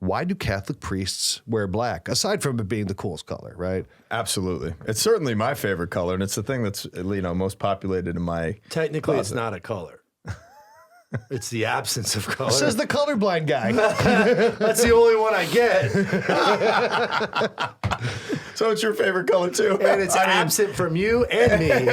why do Catholic priests wear black, aside from it being the coolest color, right? Absolutely. It's certainly my favorite color, and it's the thing that's, most populated in my Technically, closet. it's not a color. It's the absence of color. Says the colorblind guy. That's the only one I get. So it's your favorite color too? And it's absent from you and me.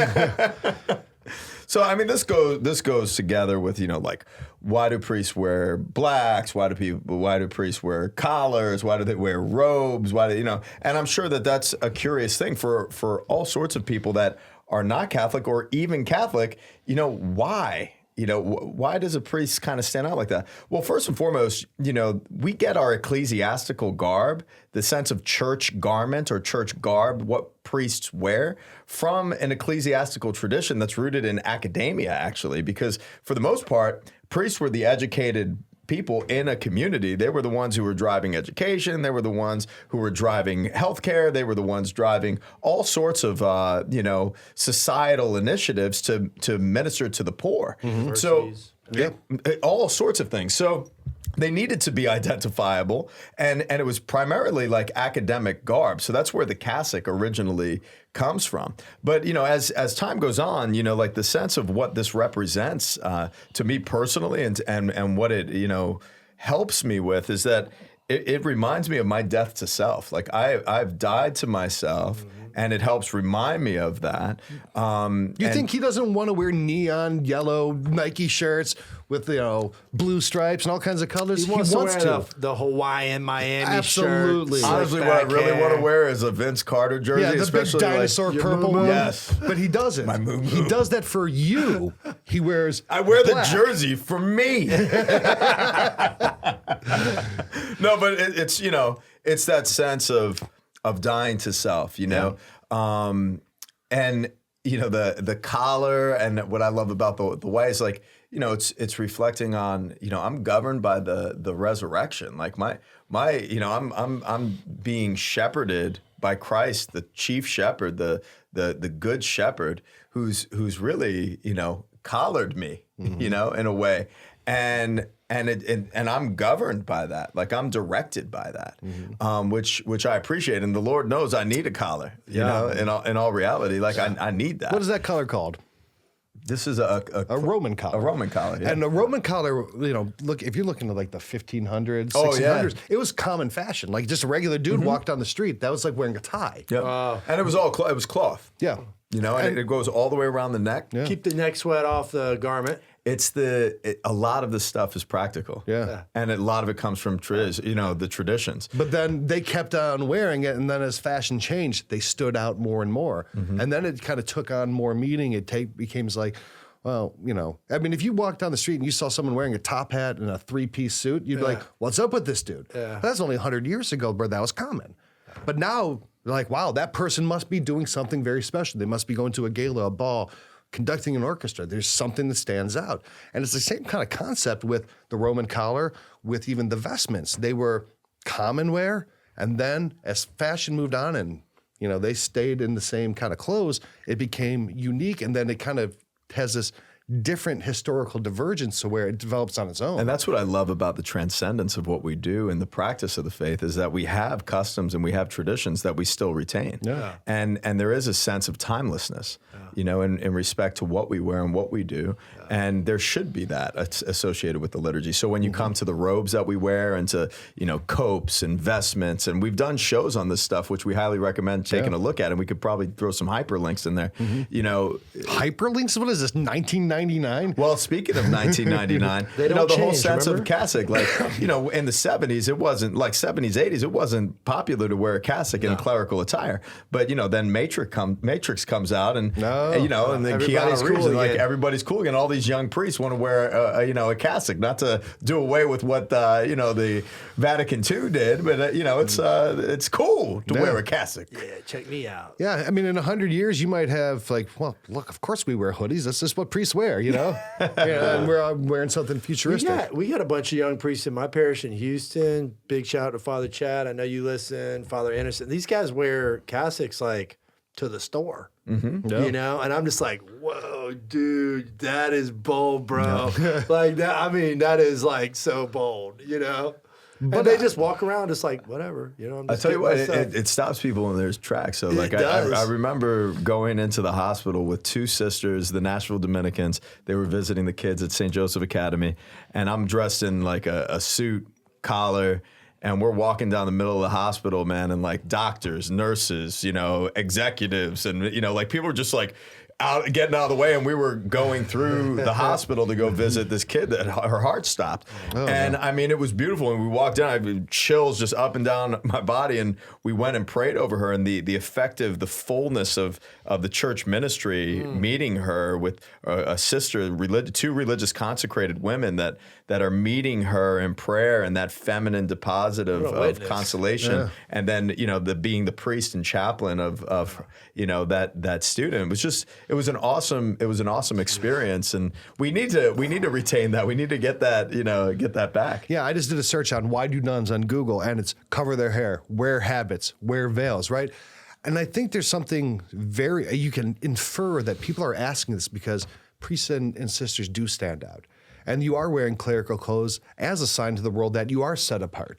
So, I mean, this goes together with, like, why do priests wear blacks? Why do priests wear collars? Why do they wear robes? And I'm sure that that's a curious thing for all sorts of people that are not Catholic or even Catholic. Why? Why does a priest kind of stand out like that? Well, first and foremost, we get our ecclesiastical garb, the sense of church garment or church garb, what priests wear, from an ecclesiastical tradition that's rooted in academia, actually, because for the most part, priests were the educated people in a community. They were the ones who were driving education. They were the ones who were driving healthcare. They were the ones driving all sorts of, societal initiatives to minister to the poor. Mm-hmm. So, all sorts of things. So they needed to be identifiable, and it was primarily like academic garb. So that's where the cassock originally comes from. But as time goes on, like the sense of what this represents to me personally, and what it helps me with is that it reminds me of my death to self. Like I've died to myself. And it helps remind me of that. You think he doesn't want to wear neon yellow Nike shirts with blue stripes and all kinds of colors? He wants to wear the Hawaiian Miami Absolutely. shirts. Honestly, what I really want to wear is a Vince Carter jersey. Yeah, the especially big dinosaur purple one. Yes. But he doesn't. My moo-moo. He does that for you. He wears I wear black. the jersey for me. No, but it's it's that sense of dying to self, and the collar, and what I love about the way is like, it's reflecting on, I'm governed by the resurrection. Like I'm being shepherded by Christ, the chief shepherd, the good shepherd, who's really, collared me, in a way. And I'm governed by that. Like I'm directed by that, which I appreciate. And the Lord knows I need a collar, in all reality. Like I need that. What is that collar called? This is a Roman collar. A Roman collar, yeah. And a Roman collar, look, if you're looking at like the 1500s, 1600s, Oh, yeah. it was common fashion. Like just a regular dude walked down the street, that was like weering a tie. Yep. And it was it was cloth. Yeah. And it goes all the way around the neck. Yeah. Keep the neck sweat off the garment. It's a lot of the stuff is practical. Yeah. And a lot of it comes from the traditions. But then they kept on wearing it, and then as fashion changed, they stood out more and more. And then it kind of took on more meaning. It became like, well, I mean, if you walked down the street and you saw someone wearing a top hat and a three-piece suit, you'd be like, what's up with this dude? Yeah. That's only 100 years ago, where that was common. But now, they're like, wow, that person must be doing something very special. They must be going to a gala, a ball, conducting an orchestra. There's something that stands out. And it's the same kind of concept with the Roman collar, with even the vestments. They were common wear, and then as fashion moved on and, they stayed in the same kind of clothes, it became unique, and then it kind of has this different historical divergence to where it develops on its own. And that's what I love about the transcendence of what we do in the practice of the faith, is that we have customs and we have traditions that we still retain. Yeah. And there is a sense of timelessness, in respect to what we wear and what we do. Yeah. And there should be that associated with the liturgy. So when you come to the robes that we wear and to, copes and vestments, and we've done shows on this stuff, which we highly recommend taking a look at, and we could probably throw some hyperlinks in there. Hyperlinks? What is this, 1999? Well, speaking of 1999, the whole sense of cassock, like, in the 70s, it wasn't like 70s, 80s, it wasn't popular to wear a cassock in clerical attire. But, then Matrix comes out and then everybody's Keanu Reeves, cool and like again. everybody's cool again. All these young priests want to wear a cassock, not to do away with what the Vatican II did, but it's cool to wear a cassock. Yeah, check me out. Yeah, I mean, in 100 years, you might have like, well, look, of course we wear hoodies. That's just what priests wear, and we're wearing something futuristic. We got a bunch of young priests in my parish in Houston. Big shout out to Father Chad. I know you listen. Father Anderson. These guys wear cassocks like to the store. And I'm just like, whoa, dude, that is bold, bro. Like that. I mean, that is like so bold, But they just walk around just like, whatever, you know. I'm I just tell you getting what, my stuff. it stops people in their tracks. So like does. I remember going into the hospital with two sisters, the Nashville Dominicans. They were visiting the kids at St. Joseph Academy, and I'm dressed in like a suit, collar, and we're walking down the middle of the hospital, man, and like doctors, nurses, you know, executives, and you know, like people were just like getting out of the way, and we were going through the hospital to go visit this kid that her heart stopped. And I mean, it was beautiful. And we walked down, I had chills just up and down my body, and we went and prayed over her, and the effective, the fullness of the church ministry, meeting her with a sister, two religious consecrated women that are meeting her in prayer, and that feminine deposit of consolation, and then you know being the priest and chaplain of you know that student. It was an awesome experience, and we need to retain that. We need to get that back. Yeah, I just did a search on why do nuns on Google, and it's cover their hair, wear habits, wear veils, right? And I think there's something you can infer that people are asking this because priests and sisters do stand out. And you are wearing clerical clothes as a sign to the world that you are set apart.